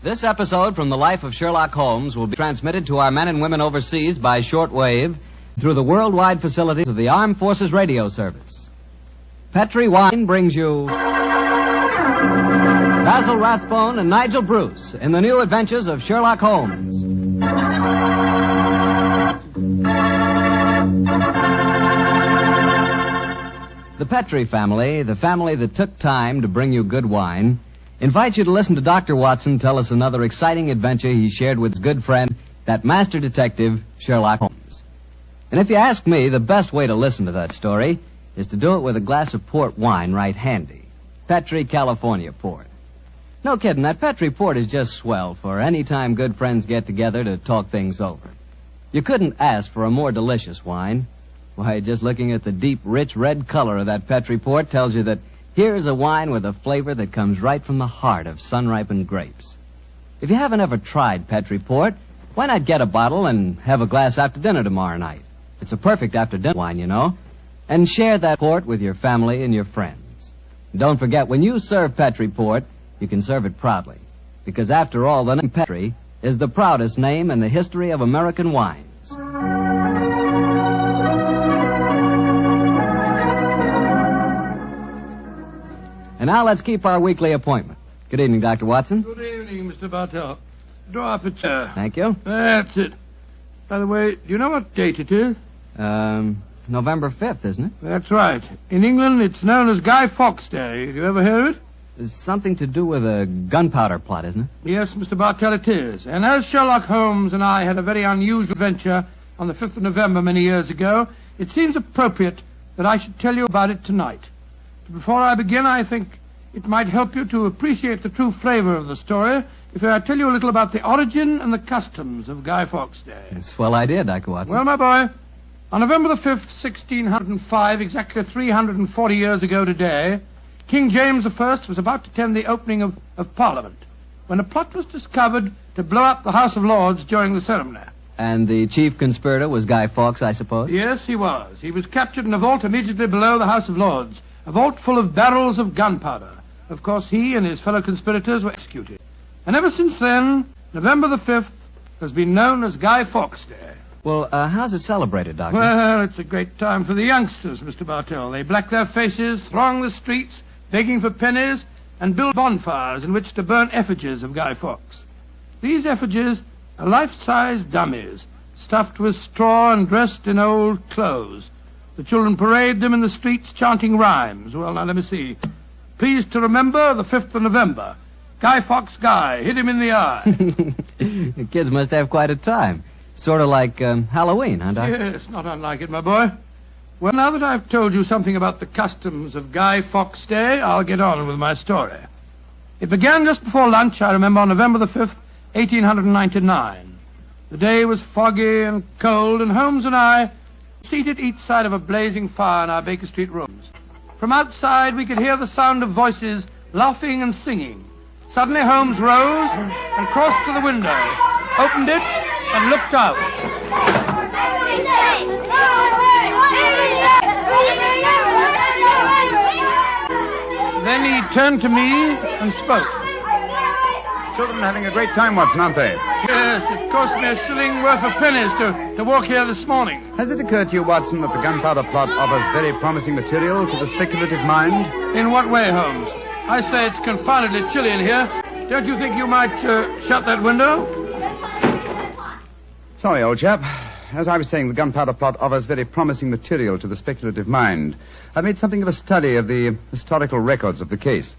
This episode from the life of Sherlock Holmes will be transmitted to our men and women overseas by shortwave through the worldwide facilities of the Armed Forces Radio Service. Petri Wine brings you Basil Rathbone and Nigel Bruce in the new adventures of Sherlock Holmes. The Petri family, the family that took time to bring you good wine, invites you to listen to Dr. Watson tell us another exciting adventure he shared with his good friend, that master detective, Sherlock Holmes. And if you ask me, the best way to listen to that story is to do it with a glass of port wine right handy. Petri California port. No kidding, that Petri port is just swell for any time good friends get together to talk things over. You couldn't ask for a more delicious wine. Why, just looking at the deep, rich red color of that Petri port tells you that here's a wine with a flavor that comes right from the heart of sun-ripened grapes. If you haven't ever tried Petri port, why not get a bottle and have a glass after dinner tomorrow night? It's a perfect after-dinner wine, you know. And share that port with your family and your friends. And don't forget, when you serve Petri port, you can serve it proudly. Because after all, the name Petri is the proudest name in the history of American wines. And now let's keep our weekly appointment. Good evening, Dr. Watson. Good evening, Mr. Bartell. Draw up a chair. Thank you. That's it. By the way, do you know what date it is? November 5th, isn't it? That's right. In England, it's known as Guy Fawkes Day. Have you ever heard of it? It's something to do with a gunpowder plot, isn't it? Yes, Mr. Bartell, it is. And as Sherlock Holmes and I had a very unusual adventure on the 5th of November many years ago, it seems appropriate that I should tell you about it tonight. Before I begin, I think it might help you to appreciate the true flavor of the story if I tell you a little about the origin and the customs of Guy Fawkes Day. It's a swell idea, Dr. Watson. Well, my boy, on November the 5th, 1605, exactly 340 years ago today, King James I was about to attend the opening of Parliament when a plot was discovered to blow up the House of Lords during the ceremony. And the chief conspirator was Guy Fawkes, I suppose? Yes, he was. He was captured in a vault immediately below the House of Lords, a vault full of barrels of gunpowder. Of course, he and his fellow conspirators were executed. And ever since then, November the 5th has been known as Guy Fawkes Day. Well, how's it celebrated, Doctor? Well, it's a great time for the youngsters, Mr. Bartell. They black their faces, throng the streets, begging for pennies, and build bonfires in which to burn effigies of Guy Fawkes. These effigies are life-size dummies, stuffed with straw and dressed in old clothes. The children parade them in the streets chanting rhymes. Well, now, let me see. Pleased to remember the 5th of November. Guy Fawkes Guy, hit him in the eye. The kids must have quite a time. Sort of like Halloween, huh, Doctor? Yes, not unlike it, my boy. Well, now that I've told you something about the customs of Guy Fawkes Day, I'll get on with my story. It began just before lunch, I remember, on November the 5th, 1899. The day was foggy and cold, and Holmes and I seated each side of a blazing fire in our Baker Street rooms. From outside, we could hear the sound of voices laughing and singing. Suddenly, Holmes rose and crossed to the window, opened it, and looked out. Then he turned to me and spoke. Children having a great time, Watson, aren't they? Yes, it cost me a shilling worth of pennies to walk here this morning. Has it occurred to you, Watson, that the gunpowder plot offers very promising material to the speculative mind? In what way, Holmes? I say it's confoundedly chilly in here. Don't you think you might shut that window? Sorry, old chap. As I was saying, the gunpowder plot offers very promising material to the speculative mind. I made something of a study of the historical records of the case.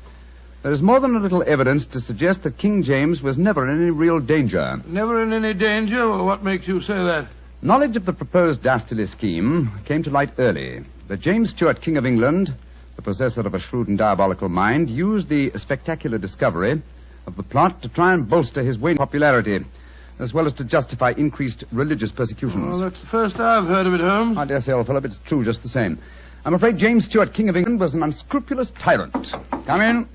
There is more than a little evidence to suggest that King James was never in any real danger. Never in any danger? Well, what makes you say that? Knowledge of the proposed dastardly scheme came to light early. That James Stuart, King of England, the possessor of a shrewd and diabolical mind, used the spectacular discovery of the plot to try and bolster his waning popularity, as well as to justify increased religious persecutions. Well, that's the first I've heard of it, Holmes. I dare say, old fellow, but it's true just the same. I'm afraid James Stuart, King of England, was an unscrupulous tyrant. Come in.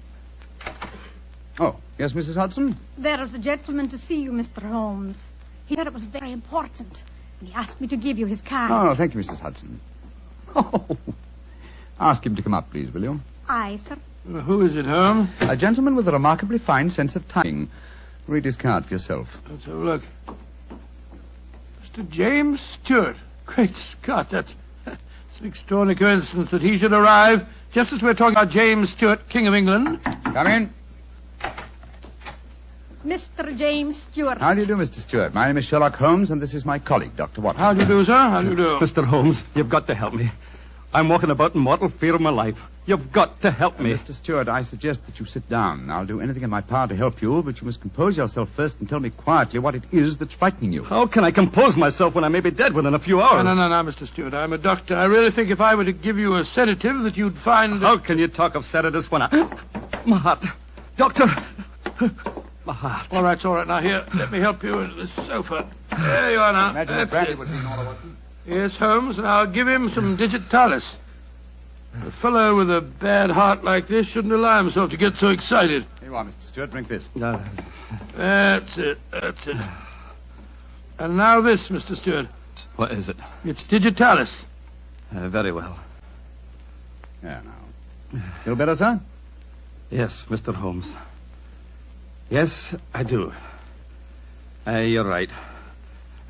Oh, yes, Mrs. Hudson? There is a gentleman to see you, Mr. Holmes. He said it was very important, and he asked me to give you his card. Oh, thank you, Mrs. Hudson. Oh, ask him to come up, please, will you? Aye, sir. Who is it, Holmes? A gentleman with a remarkably fine sense of timing. Read his card for yourself. Let's have a look. Mr. James Stewart. Great Scott, that's an extraordinary coincidence that he should arrive just as we're talking about James Stewart, King of England. Come in. Mr. James Stewart. How do you do, Mr. Stewart? My name is Sherlock Holmes, and this is my colleague, Dr. Watson. How do you do, sir? How do you do? Mr. Holmes, you've got to help me. I'm walking about in mortal fear of my life. You've got to help me. Mr. Stewart, I suggest that you sit down. I'll do anything in my power to help you, but you must compose yourself first and tell me quietly what it is that's frightening you. How can I compose myself when I may be dead within a few hours? No, Mr. Stewart. I'm a doctor. I really think if I were to give you a sedative that you'd find... How can you talk of sedatives when I... My heart. Doctor. My heart. All right. Now, here, let me help you into this sofa. There you are now. Imagine That's the brandy it. would be in order, Watson. Yes, Holmes, and I'll give him some digitalis. A fellow with a bad heart like this shouldn't allow himself to get so excited. Here you are, Mr. Stewart. Drink this. That's it. And now this, Mr. Stewart. What is it? It's digitalis. Very well. Yeah, now. Feel better, sir? Yes, Mr. Holmes. Yes, I do. You're right.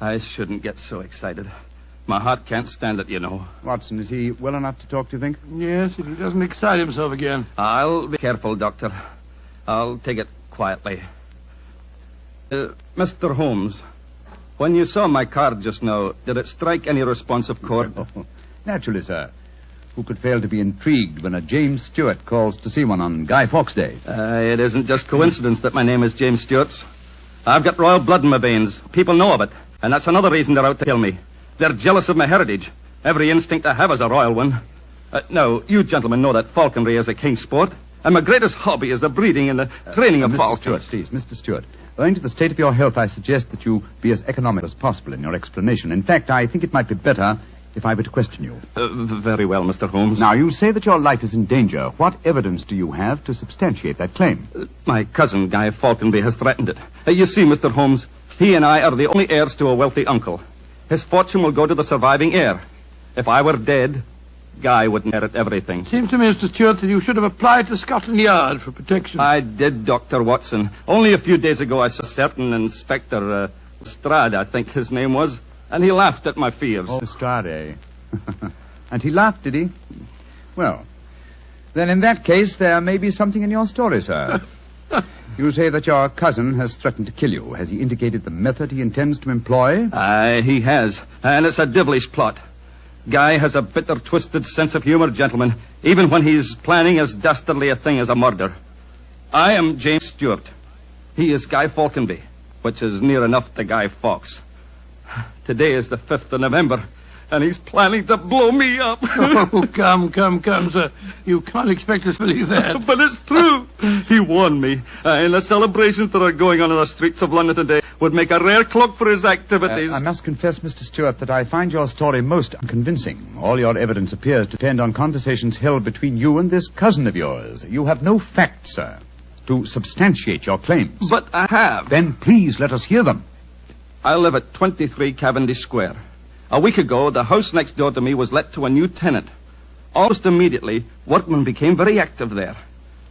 I shouldn't get so excited. My heart can't stand it, you know. Watson, is he well enough to talk, do you think? Yes, if he doesn't excite himself again. I'll be careful, Doctor. I'll take it quietly. Mr. Holmes, when you saw my card just now, did it strike any responsive chord? Oh, naturally, sir. Who could fail to be intrigued when a James Stewart calls to see one on Guy Fawkes Day? It isn't just coincidence that my name is James Stewart. I've got royal blood in my veins. People know of it. And that's another reason they're out to kill me. They're jealous of my heritage. Every instinct I have is a royal one. Now, you gentlemen know that falconry is a king's sport. And my greatest hobby is the breeding and the training of Mr. falcons. Stewart, please, Mr. Stewart. Owing to the state of your health, I suggest that you be as economical as possible in your explanation. In fact, I think it might be better if I were to question you. Very well, Mr. Holmes. Now, you say that your life is in danger. What evidence do you have to substantiate that claim? My cousin, Guy Falconby, has threatened it. You see, Mr. Holmes, he and I are the only heirs to a wealthy uncle. His fortune will go to the surviving heir. If I were dead, Guy would inherit everything. Seems to me, Mr. Stewart, that you should have applied to Scotland Yard for protection. I did, Dr. Watson. Only a few days ago I saw a certain Inspector Strad, I think his name was, and he laughed at my fears. Oh, Strade. And he laughed, did he? Well, then in that case, there may be something in your story, sir. You say that your cousin has threatened to kill you. Has he indicated the method he intends to employ? He has, and it's a devilish plot. Guy has a bitter, twisted sense of humor, gentlemen, even when he's planning as dastardly a thing as a murder. I am James Stewart. He is Guy Falconby, which is near enough to Guy Fawkes. Today is the 5th of November, and he's planning to blow me up. Oh, come, sir. You can't expect us to believe that. But it's true. He warned me. And the celebrations that are going on in the streets of London today would make a rare cloak for his activities. I must confess, Mr. Stewart, that I find your story most unconvincing. All your evidence appears to depend on conversations held between you and this cousin of yours. You have no facts, sir, to substantiate your claims. But I have. Then please let us hear them. I live at 23 Cavendish Square. A week ago, the house next door to me was let to a new tenant. Almost immediately, workmen became very active there.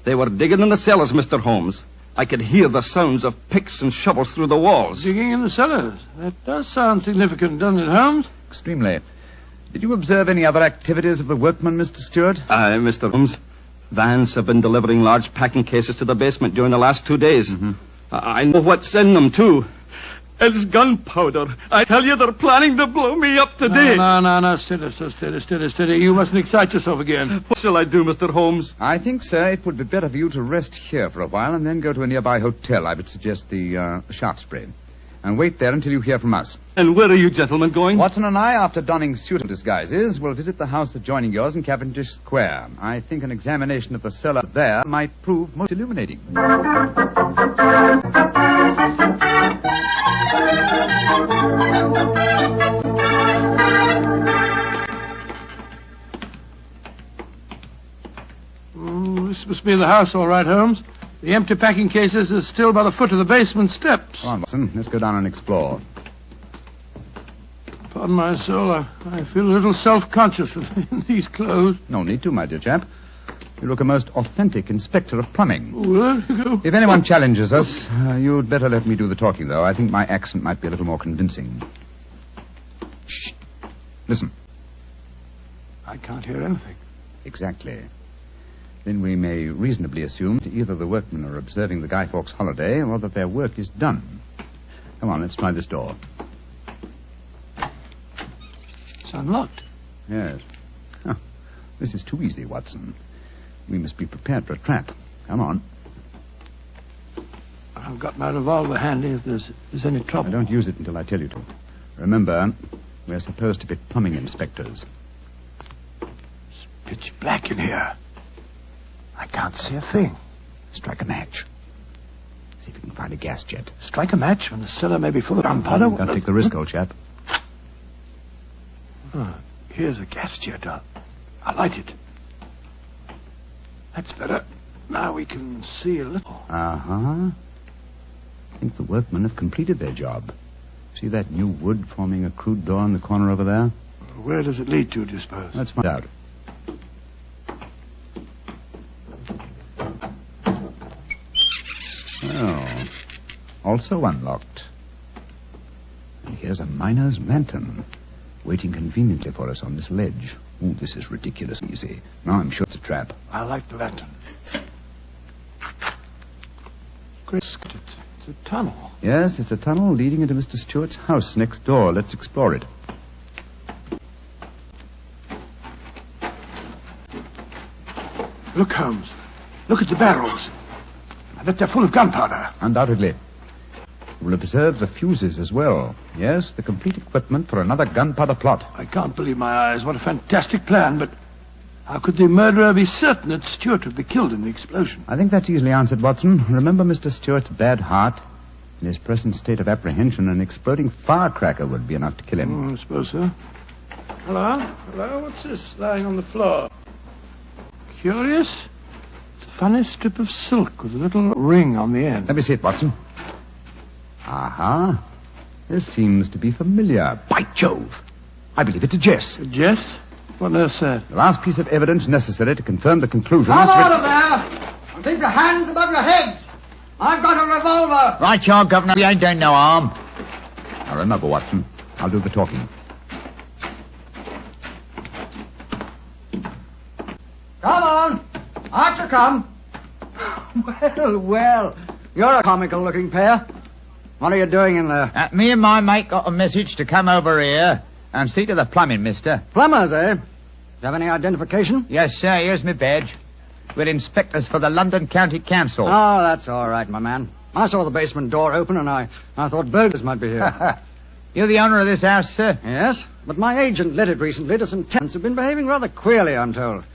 They were digging in the cellars, Mr. Holmes. I could hear the sounds of picks and shovels through the walls. Digging in the cellars. That does sound significant, doesn't it, Holmes? Extremely. Did you observe any other activities of the workmen, Mr. Stewart? Mr. Holmes, vans have been delivering large packing cases to the basement during the last 2 days. Mm-hmm. I know what's in them, too. It's gunpowder. I tell you, they're planning to blow me up today. No. Steady. You mustn't excite yourself again. What shall I do, Mr. Holmes? I think, sir, it would be better for you to rest here for a while and then go to a nearby hotel. I would suggest the Shaftesbury. And wait there until you hear from us. And where are you gentlemen going? Watson and I, after donning suitable disguises, will visit the house adjoining yours in Cavendish Square. I think an examination of the cellar there might prove most illuminating. This must be the house, all right, Holmes. The empty packing cases are still by the foot of the basement steps. Come on, Watson. Let's go down and explore. Pardon my soul, I feel a little self-conscious in these clothes. No need to, my dear chap. You look a most authentic inspector of plumbing. Well, If anyone challenges us, you'd better let me do the talking, though. I think my accent might be a little more convincing. Shh. Listen. I can't hear anything. Exactly. Then we may reasonably assume that either the workmen are observing the Guy Fawkes holiday or that their work is done. Come on, let's try this door. It's unlocked. Yes. Huh. This is too easy, Watson. We must be prepared for a trap. Come on. I've got my revolver handy if there's any trouble. Don't use it until I tell you to. Remember, we're supposed to be plumbing inspectors. It's pitch black in here. I can't see a thing. Strike a match. See if you can find a gas jet. Strike a match when the cellar may be full of gunpowder. Can't take the risk, old chap. Here's a gas jet. I'll light it. That's better. Now we can see a little. Uh-huh. I think the workmen have completed their job. See that new wood forming a crude door in the corner over there? Where does it lead to, do you suppose? Let's find out. Oh. Also unlocked. And here's a miner's lantern, waiting conveniently for us on this ledge. Oh, this is ridiculous easy. Now I'm sure it's a trap. I like the lantern. Great Scott, it's a tunnel. Yes, it's a tunnel leading into Mr. Stewart's house next door. Let's explore it. Look, Holmes. Look at the barrels. I bet they're full of gunpowder. Undoubtedly. We'll observe the fuses as well. Yes, the complete equipment for another gunpowder plot. I can't believe my eyes. What a fantastic plan, but how could the murderer be certain that Stewart would be killed in the explosion? I think that's easily answered, Watson. Remember Mr. Stewart's bad heart? In his present state of apprehension, an exploding firecracker would be enough to kill him. I suppose so. Hello? Hello? What's this lying on the floor? Curious. It's a funny strip of silk with a little ring on the end. Let me see it, Watson. Aha. This seems to be familiar. By Jove. I believe it's a Jess. Jess? What on earth's that? The last piece of evidence necessary to confirm the conclusion. Come out of there! And keep your hands above your heads! I've got a revolver! Right, you Governor. We ain't doing no harm. Now remember, Watson, I'll do the talking. Come on! Out you come! Well, you're a comical-looking pair. What are you doing in there? Me and my mate got a message to come over here and see to the plumbing, mister. Plumbers, eh? Do you have any identification? Yes, sir. Here's my badge. We're inspectors for the London County Council. Oh, that's all right, my man. I saw the basement door open and I thought burglars might be here. You're the owner of this house, sir? Yes, but my agent let it recently to some tenants who've been behaving rather queerly, I'm told.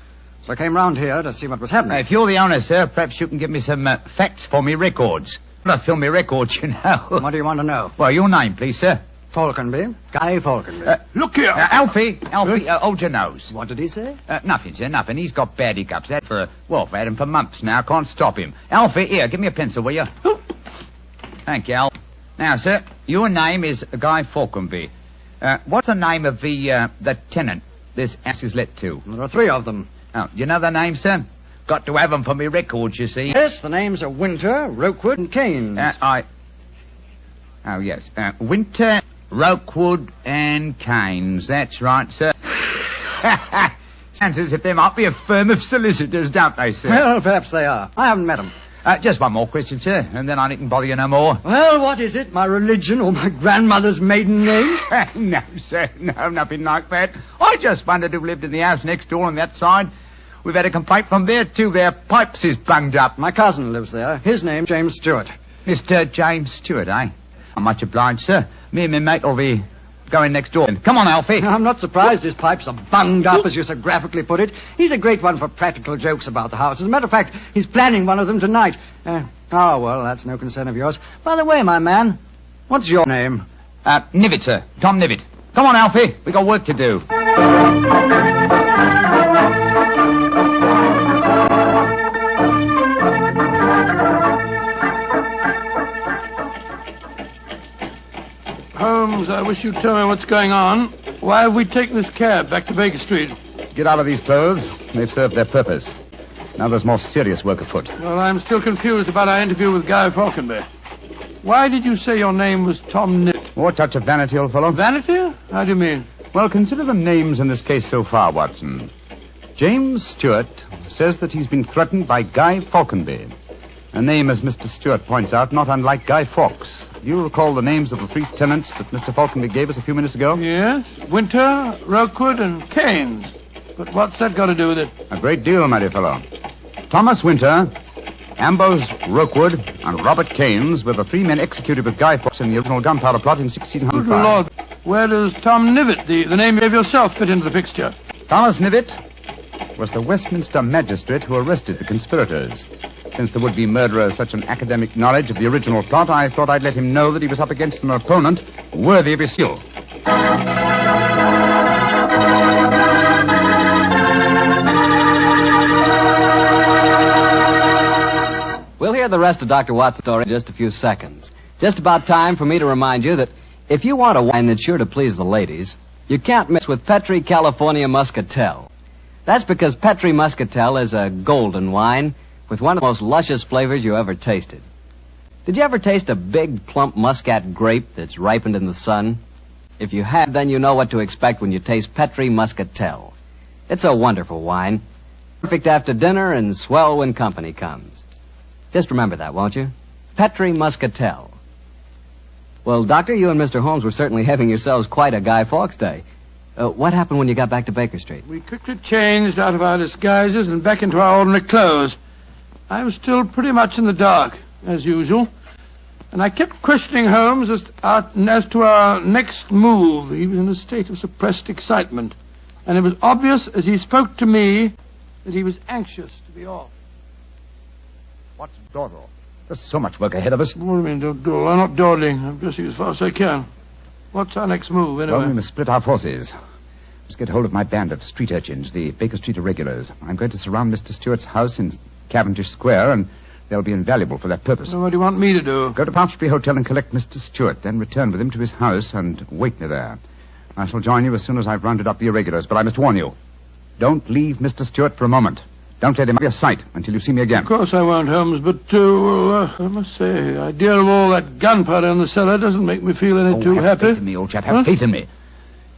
So I came round here to see what was happening. If you're the owner, sir, perhaps you can give me some facts for me records. Not film me records, you know. What do you want to know? Well, your name, please, sir. Falconby. Guy Falconby. Look here. Alfie, hold your nose. What did he say? Nothing, sir, nothing. He's got bad hiccups. I've had him for months now. Can't stop him. Alfie, here, give me a pencil, will you? Thank you, Al. Now, sir, your name is Guy Falconby. What's the name of the tenant this house is let to? There are three of them. Oh, do you know the name, sir? Got to have them for me records, you see. Yes, the names are Winter, Rokewood, and Keynes. Oh, yes. Winter, Rokewood, and Keynes. That's right, sir. Sounds as if they might be a firm of solicitors, don't they, sir? Well, perhaps they are. I haven't met them. Just one more question, sir, and then I needn't bother you no more. Well, what is it? My religion or my grandmother's maiden name? No, sir. No, nothing like that. I just wondered who lived in the house next door on that side. We've had a complaint from there, too. Their pipes is bunged up. My cousin lives there. His name's James Stewart. Mr. James Stewart, eh? I'm much obliged, sir. Me and my mate will be going next door. Come on, Alfie. I'm not surprised his pipes are bunged up, as you so graphically put it. He's a great one for practical jokes about the house. As a matter of fact, he's planning one of them tonight. Well, that's no concern of yours. By the way, my man, what's your name? Nivitt, sir. Tom Nivitt. Come on, Alfie. We got work to do. Holmes, I wish you'd tell me what's going on. Why have we taken this cab back to Baker Street? Get out of these clothes. They've served their purpose. Now there's more serious work afoot. Well, I'm still confused about our interview with Guy Falconby. Why did you say your name was Tom Nitt? Oh, a touch of vanity, old fellow. Vanity? How do you mean? Well, consider the names in this case so far, Watson. James Stewart says that he's been threatened by Guy Falconby. A name, as Mr. Stewart points out, not unlike Guy Fawkes. Do you recall the names of the three tenants that Mr. Falconby gave us a few minutes ago? Yes. Winter, Rookwood, and Keynes. But what's that got to do with it? A great deal, my dear fellow. Thomas Winter, Ambrose Rookwood, and Robert Keynes were the three men executed with Guy Fawkes in the original Gunpowder plot in 1605. Good Lord. Where does Tom Nivet, the name you gave yourself, fit into the picture? Thomas Nivet was the Westminster magistrate who arrested the conspirators. Since the would-be murderer has such an academic knowledge of the original plot, I thought I'd let him know that he was up against an opponent worthy of his skill. We'll hear the rest of Dr. Watson's story in just a few seconds. Just about time for me to remind you that if you want a wine that's sure to please the ladies, you can't mix with Petri California Muscatel. That's because Petri Muscatel is a golden wine with one of the most luscious flavors you ever tasted. Did you ever taste a big, plump Muscat grape that's ripened in the sun? If you have, then you know what to expect when you taste Petri Muscatel. It's a wonderful wine, perfect after dinner and swell when company comes. Just remember that, won't you? Petri Muscatel. Well, Doctor, you and Mr. Holmes were certainly having yourselves quite a Guy Fawkes day. What happened when you got back to Baker Street? We quickly changed out of our disguises and back into our ordinary clothes. I was still pretty much in the dark, as usual. And I kept questioning Holmes as to our next move. He was in a state of suppressed excitement. And it was obvious as he spoke to me that he was anxious to be off. What's dawdle? There's so much work ahead of us. What do you mean, don't dawdle? I'm not dawdling. I'm dressing as fast as I can. What's our next move, anyway? Well, we must split our forces. Let's get hold of my band of street urchins, the Baker Street irregulars. I'm going to surround Mr. Stewart's house in Cavendish Square, and they'll be invaluable for that purpose. Well, what do you want me to do? Go to Palfrey Hotel and collect Mr. Stewart, then return with him to his house and wait me there. I shall join you as soon as I've rounded up the irregulars, but I must warn you. Don't leave Mr. Stewart for a moment. Don't let him out of your sight until you see me again. Of course I won't, Holmes, but, I must say, the idea of all that gunpowder in the cellar doesn't make me feel any too have happy. Faith in me, old chap. Have faith in me.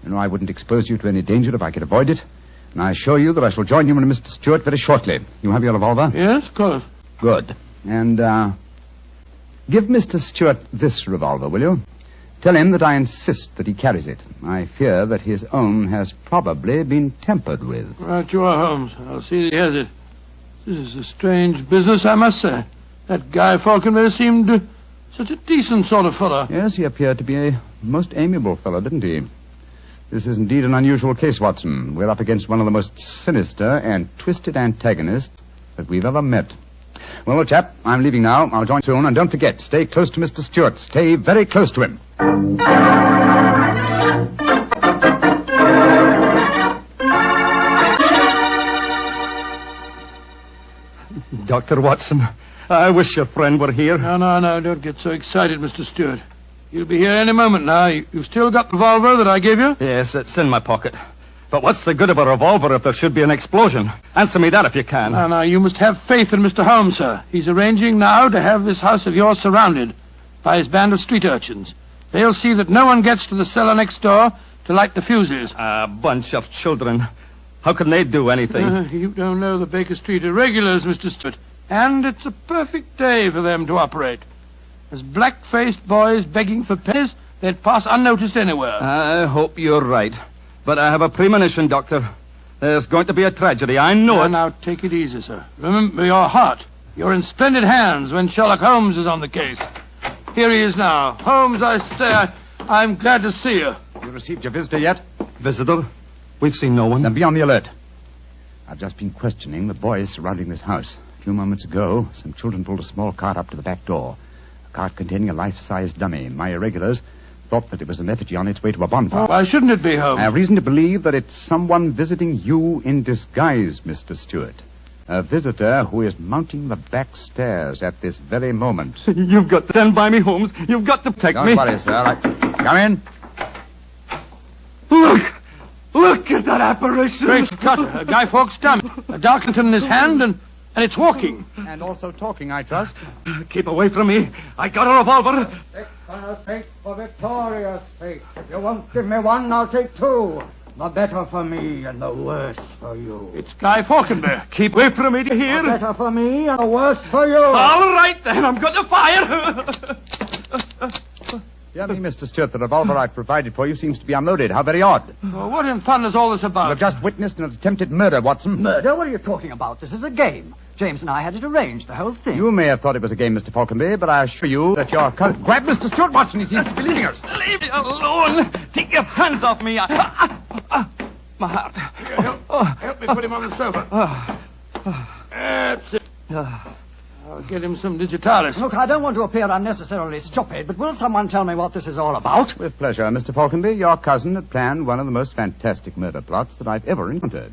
You know, I wouldn't expose you to any danger if I could avoid it. And I assure you that I shall join you and Mr. Stewart very shortly. You have your revolver? Yes, of course. Good. And, give Mr. Stewart this revolver, will you? Tell him that I insist that he carries it. I fear that his own has probably been tampered with. Right you are, Holmes. I'll see that he has it. This is a strange business, I must say. That Guy Falconby seemed such a decent sort of fellow. Yes, he appeared to be a most amiable fellow, didn't he? This is indeed an unusual case, Watson. We're up against one of the most sinister and twisted antagonists that we've ever met. Well, old chap, I'm leaving now. I'll join soon. And don't forget, stay close to Mr. Stewart. Stay very close to him. Dr. Watson, I wish your friend were here. No, don't get so excited, Mr. Stewart. You'll be here any moment now. You've still got the revolver that I gave you? Yes, it's in my pocket. But what's the good of a revolver if there should be an explosion? Answer me that if you can. No, you must have faith in Mr. Holmes, sir. He's arranging now to have this house of yours surrounded by his band of street urchins. They'll see that no one gets to the cellar next door to light the fuses. A bunch of children. How can they do anything? You don't know the Baker Street irregulars, Mr. Stewart. And it's a perfect day for them to operate. As black-faced boys begging for pennies, they'd pass unnoticed anywhere. I hope you're right. But I have a premonition, Doctor. There's going to be a tragedy. I know it. Now, take it easy, sir. Remember your heart. You're in splendid hands when Sherlock Holmes is on the case. Here he is now. Holmes, I say, I'm glad to see you. You received your visitor yet? Visitor? We've seen no one. Then be on the alert. I've just been questioning the boys surrounding this house. A few moments ago, some children pulled a small cart up to the back door. A cart containing a life-size dummy. My irregulars thought that it was an effigy on its way to a bonfire. Why shouldn't it be, Holmes? I have reason to believe that it's someone visiting you in disguise, Mr. Stewart. A visitor who is mounting the back stairs at this very moment. You've got to stand by me, Holmes. You've got to protect me. Don't worry, sir. Come in. Look at that apparition. Great Scott, a Guy Fawkes dummy. A Darkington in his hand and And it's walking. And also talking, I trust. Keep away from me. I got a revolver. For sake, for Victoria's sake. If you won't give me one, I'll take two. The better for me and the worse for you. It's Guy Falkenberg. Keep away from me, do you The hear? better for me and the worse for you. All right, then. I'm going to fire. Dear me, Mr. Stewart, the revolver I've provided for you seems to be unloaded. How very odd. Well, what in fun is all this You about? have just witnessed an attempted murder, Watson. Murder? What are you talking about? This is a game. James and I had it arranged, the whole thing. You may have thought it was a game, Mr. Falconby, but I assure you that your cousin... Grab Mr. Stewart, Watson. He seems to be leaving us. Leave me alone. Take your hands off me. My heart. Help me put him on the sofa. That's it. I'll get him some digitalis. Look, I don't want to appear unnecessarily stupid, but will someone tell me what this is all about? With pleasure, Mr. Falconby. Your cousin had planned one of the most fantastic murder plots that I've ever encountered.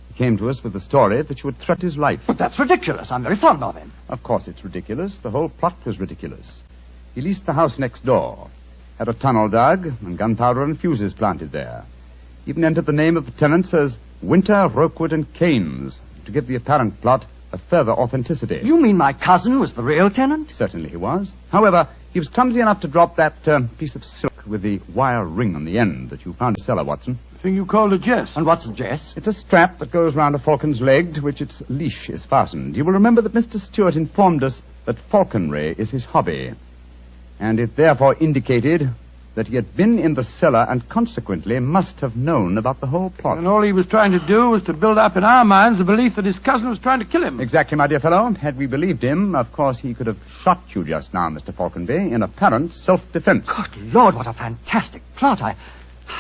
He came to us with the story that you had threatened his life. But that's ridiculous. I'm very fond of him. Of course it's ridiculous. The whole plot was ridiculous. He leased the house next door, had a tunnel dug, and gunpowder and fuses planted there. Even entered the name of the tenants as Winter, Rokewood, and Keynes, to give the apparent plot a further authenticity. You mean my cousin was the real tenant? Certainly he was. However, he was clumsy enough to drop that piece of silk with the wire ring on the end that you found in the cellar, Watson. The thing you called a jest. And what's a jest? It's a strap that goes round a falcon's leg to which its leash is fastened. You will remember that Mr. Stewart informed us that falconry is his hobby, and it therefore indicated that he had been in the cellar and consequently must have known about the whole plot. And all he was trying to do was to build up in our minds the belief that his cousin was trying to kill him. Exactly, my dear fellow. Had we believed him, of course he could have shot you just now, Mr. Falconby, in apparent self-defense. Good Lord, what a fantastic plot.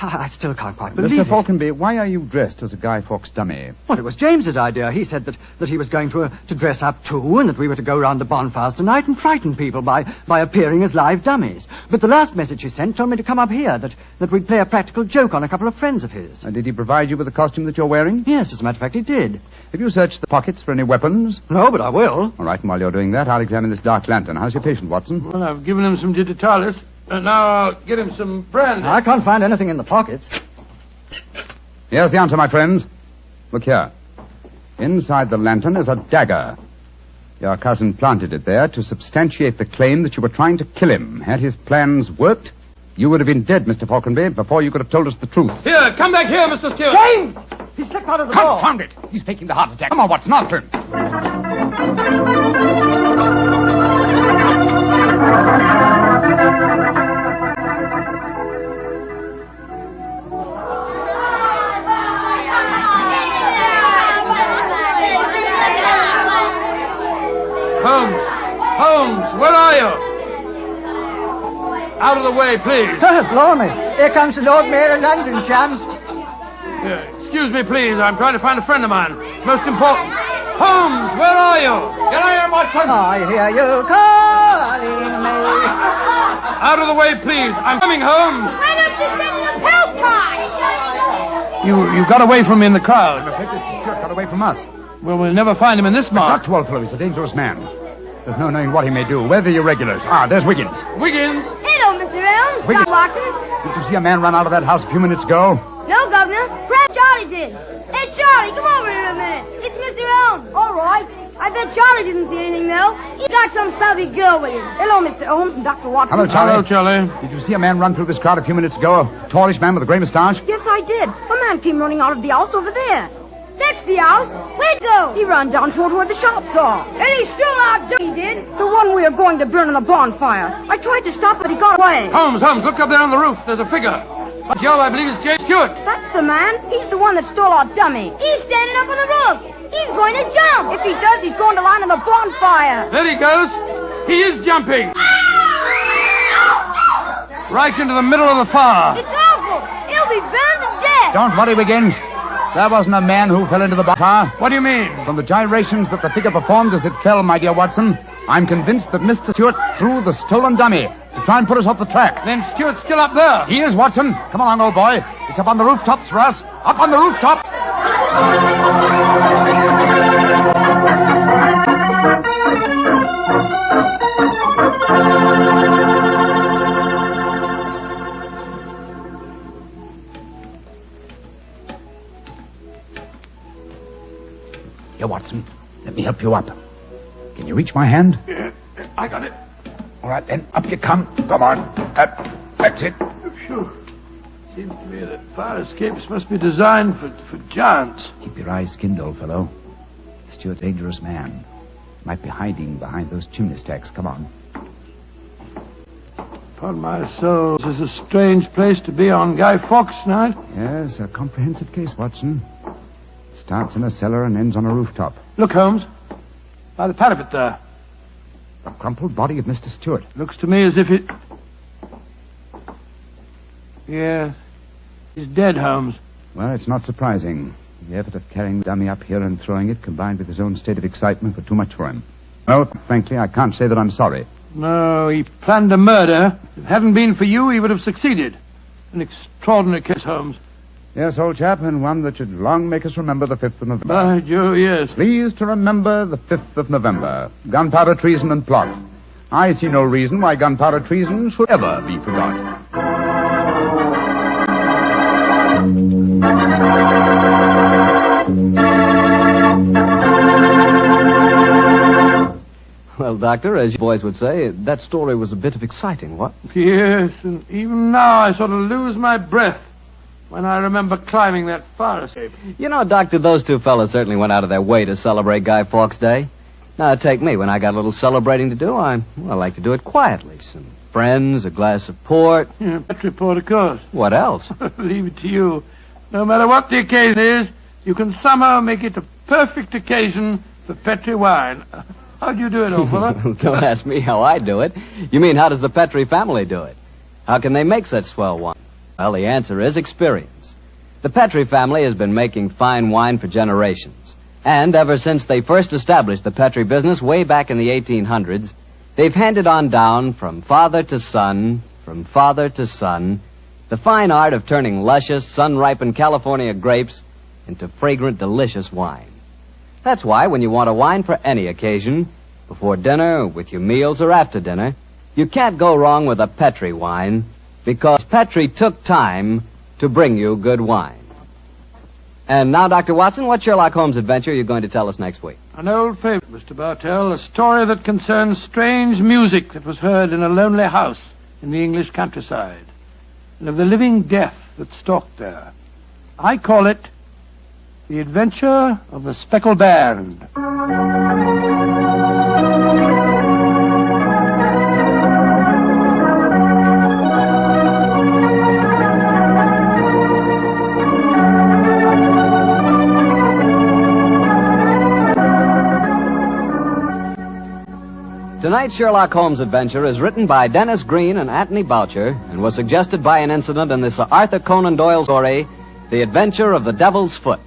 I still can't quite believe Mr. it. Falconby, why are you dressed as a Guy Fawkes dummy? Well, it was James's idea. He said that he was going to dress up too, and that we were to go round the bonfires tonight and frighten people by appearing as live dummies. But the last message he sent told me to come up here, that we'd play a practical joke on a couple of friends of his. Did he provide you with the costume that you're wearing? Yes, as a matter of fact, he did. Have you searched the pockets for any weapons? No, but I will. All right, and while you're doing that, I'll examine this dark lantern. How's your patient, Watson? Well, I've given him some digitalis, and now I'll get him some brandy. I can't find anything in the pockets. Here's the answer, my friends. Look here. Inside the lantern is a dagger. Your cousin planted it there to substantiate the claim that you were trying to kill him. Had his plans worked, you would have been dead, Mr. Falconby, before you could have told us the truth. Here, come back here, Mr. Stewart. James! He slipped out of the door. Confound it! He's faking the heart attack. Come on, Watson, our turn. Holmes, where are you? Out of the way, please. Blimey. Here comes the Lord Mayor of London, chums. Excuse me, please. I'm trying to find a friend of mine. Most important. Holmes, where are you? Get out here, Watson. I hear you calling me. Out of the way, please. I'm coming, Holmes. Why don't you send in a postcard? You got away from me in the crowd. Mr. Stewart got away from us. Well, we'll never find him in this Not mark. too old fellow. He's a dangerous man. There's no knowing what he may do. Where are the irregulars? There's Wiggins. Wiggins. Hello, Mr. Elms. Wiggins. Doc Watson. Did you see a man run out of that house a few minutes ago? No, Governor. Perhaps Charlie did. Hey, Charlie, come over here a minute. It's Mr. Elms. All right. I bet Charlie didn't see anything, though. He got some savvy girl with him. Hello, Mr. Holmes and Dr. Watson. Hello, Charlie. Hello, Charlie. Did you see a man run through this crowd a few minutes ago? A tallish man with a gray mustache? Yes, I did. A man came running out of the house over there. That's the house. Where'd go? He ran down toward where the shops are. And he stole our dough, he did. The one we are going to burn on the bonfire. I tried to stop, but he got away. Holmes, look up there on the roof. There's a figure. Joe, I believe it's James Stewart. That's the man. He's the one that stole our dummy. He's standing up on the roof. He's going to jump. If he does, he's going to line on the bonfire. There he goes. He is jumping. Right into the middle of the fire. It's awful. He'll be burned to death. Don't worry, Wiggins. There wasn't a man who fell into the bonfire. What do you mean? From the gyrations that the figure performed as it fell, my dear Watson, I'm convinced that Mr. Stewart threw the stolen dummy to try and put us off the track. Then Stewart's still up there. He is, Watson. Come along, old boy. It's up on the rooftops for us. Up on the rooftops. Here, Watson. Let me help you up. Can you reach my hand? Yeah, I got it. All right, then. Up you come. Come on. That's it. Phew. Seems to me that fire escapes must be designed for giants. Keep your eyes skinned, old fellow. Stuart's a dangerous man. Might be hiding behind those chimney stacks. Come on. Upon my soul, this is a strange place to be on Guy Fawkes night. Yes, a comprehensive case, Watson. Starts in a cellar and ends on a rooftop. Look, Holmes. By the parapet there. The crumpled body of Mr. Stewart. Looks to me as if it... Yes. He's dead, Holmes. Well, it's not surprising. The effort of carrying the dummy up here and throwing it, combined with his own state of excitement, were too much for him. No, frankly, I can't say that I'm sorry. No, he planned a murder. If it hadn't been for you, he would have succeeded. An extraordinary case, Holmes. Yes, old chap, and one that should long make us remember the 5th of November. By Joe, yes. Please to remember the 5th of November. Gunpowder treason and plot. I see no reason why gunpowder treason should ever be forgot. Well, Doctor, as you boys would say, that story was a bit of exciting, what? Yes, and even now I sort of lose my breath when I remember climbing that fire escape. You know, Doctor, those two fellas certainly went out of their way to celebrate Guy Fawkes Day. Now, take me. When I got a little celebrating to do, I like to do it quietly. Some friends, a glass of port. Yeah, Petri port, of course. What else? Leave it to you. No matter what the occasion is, you can somehow make it a perfect occasion for Petri wine. How do you do it, old fella? Don't ask me how I do it. You mean, how does the Petri family do it? How can they make such swell wine? Well, the answer is experience. The Petri family has been making fine wine for generations. And ever since they first established the Petri business way back in the 1800s, they've handed on down from father to son, the fine art of turning luscious, sun-ripened California grapes into fragrant, delicious wine. That's why when you want a wine for any occasion, before dinner, with your meals, or after dinner, you can't go wrong with a Petri wine, because Petri took time to bring you good wine. And now, Dr. Watson, what Sherlock Holmes adventure are you going to tell us next week? An old favorite, Mr. Bartell, a story that concerns strange music that was heard in a lonely house in the English countryside, and of the living death that stalked there. I call it The Adventure of the Speckled Band. Tonight's Sherlock Holmes adventure is written by Dennis Green and Anthony Boucher and was suggested by an incident in this Arthur Conan Doyle story, The Adventure of the Devil's Foot.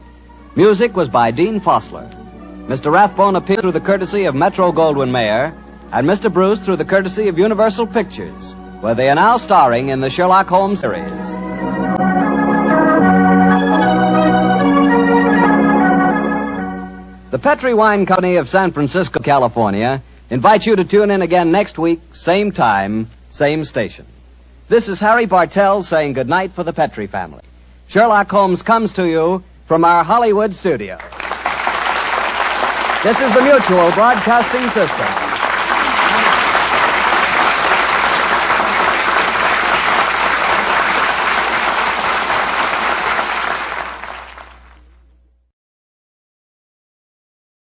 Music was by Dean Fossler. Mr. Rathbone appeared through the courtesy of Metro-Goldwyn-Mayer, and Mr. Bruce through the courtesy of Universal Pictures, where they are now starring in the Sherlock Holmes series. The Petri Wine Company of San Francisco, California, invites you to tune in again next week, same time, same station. This is Harry Bartell saying goodnight for the Petri family. Sherlock Holmes comes to you from our Hollywood studio. This is the Mutual Broadcasting System.